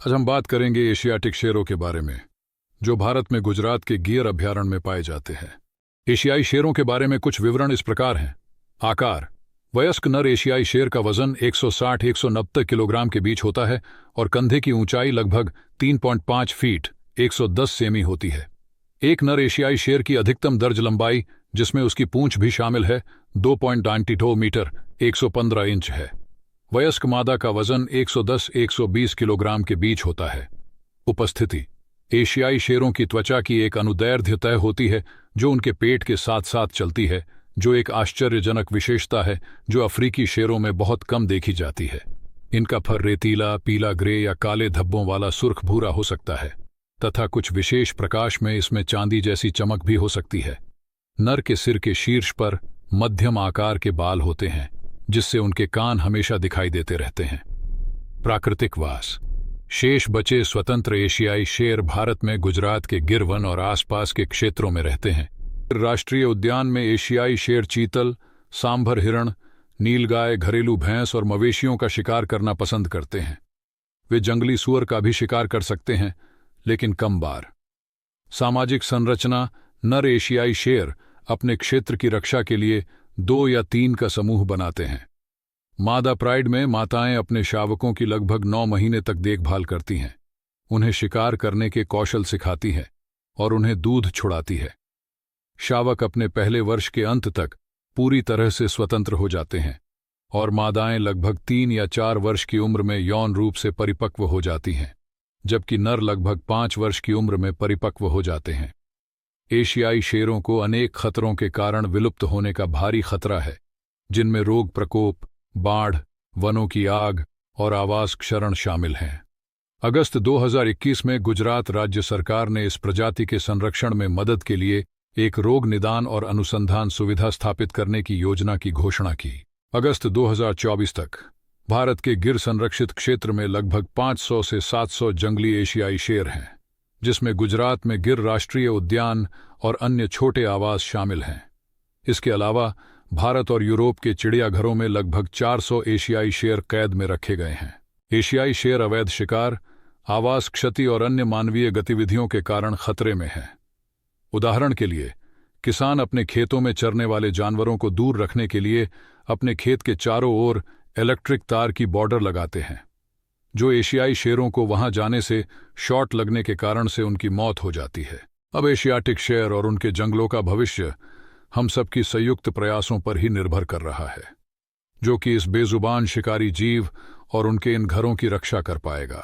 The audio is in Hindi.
आज हम बात करेंगे एशियाटिक शेरों के बारे में, जो भारत में गुजरात के गिर अभयारण्य में पाए जाते हैं। एशियाई शेरों के बारे में कुछ विवरण इस प्रकार हैं। आकार: वयस्क नर एशियाई शेर का वजन 160-190 किलोग्राम के बीच होता है और कंधे की ऊंचाई लगभग 3.5 फीट 110 सेमी होती है। एक नर एशियाई शेर की अधिकतम दर्ज लंबाई, जिसमें उसकी पूंछ भी शामिल है, 2.92 मीटर 115 इंच है। वयस्क मादा का वजन 110-120 किलोग्राम के बीच होता है। उपस्थिति: एशियाई शेरों की त्वचा की एक अनुदैर्ध्य तय होती है जो उनके पेट के साथ साथ चलती है, जो एक आश्चर्यजनक विशेषता है जो अफ्रीकी शेरों में बहुत कम देखी जाती है। इनका फर रेतीला, पीला, ग्रे या काले धब्बों वाला सुर्ख भूरा हो सकता है तथा कुछ विशेष प्रकाश में इसमें चांदी जैसी चमक भी हो सकती है। नर के सिर के शीर्ष पर मध्यम आकार के बाल होते हैं, जिससे उनके कान हमेशा दिखाई देते रहते हैं। प्राकृतिक वास: शेष बचे स्वतंत्र एशियाई शेर भारत में गुजरात के गिर वन और आसपास के क्षेत्रों में रहते हैं। राष्ट्रीय उद्यान में एशियाई शेर चीतल, सांभर हिरण, नीलगाय, घरेलू भैंस और मवेशियों का शिकार करना पसंद करते हैं। वे जंगली सूअर का भी शिकार कर सकते हैं, लेकिन कम बार। सामाजिक संरचना: नर एशियाई शेर अपने क्षेत्र की रक्षा के लिए 2 या 3 का समूह बनाते हैं। मादा प्राइड में माताएं अपने शावकों की लगभग 9 महीने तक देखभाल करती हैं, उन्हें शिकार करने के कौशल सिखाती है और उन्हें दूध छुड़ाती है। शावक अपने पहले वर्ष के अंत तक पूरी तरह से स्वतंत्र हो जाते हैं और मादाएं लगभग 3 या 4 वर्ष की उम्र में यौन रूप से परिपक्व हो जाती हैं, जबकि नर लगभग 5 वर्ष की उम्र में परिपक्व हो जाते हैं। एशियाई शेरों को अनेक खतरों के कारण विलुप्त होने का भारी खतरा है, जिनमें रोग प्रकोप, बाढ़, वनों की आग और आवास क्षरण शामिल हैं। अगस्त 2021 में गुजरात राज्य सरकार ने इस प्रजाति के संरक्षण में मदद के लिए एक रोग निदान और अनुसंधान सुविधा स्थापित करने की योजना की घोषणा की। अगस्त 2024 तक भारत के गिर संरक्षित क्षेत्र में लगभग 500 से 700 जंगली एशियाई शेर हैं, जिसमें गुजरात में गिर राष्ट्रीय उद्यान और अन्य छोटे आवास शामिल हैं। इसके अलावा भारत और यूरोप के चिड़ियाघरों में लगभग 400 एशियाई शेर कैद में रखे गए हैं। एशियाई शेर अवैध शिकार, आवास क्षति और अन्य मानवीय गतिविधियों के कारण खतरे में हैं। उदाहरण के लिए, किसान अपने खेतों में चरने वाले जानवरों को दूर रखने के लिए अपने खेत के चारों ओर इलेक्ट्रिक तार की बॉर्डर लगाते हैं, जो एशियाई शेरों को वहां जाने से शॉट लगने के कारण से उनकी मौत हो जाती है। अब एशियाटिक शेर और उनके जंगलों का भविष्य हम सबकी संयुक्त प्रयासों पर ही निर्भर कर रहा है, जो कि इस बेजुबान शिकारी जीव और उनके इन घरों की रक्षा कर पाएगा।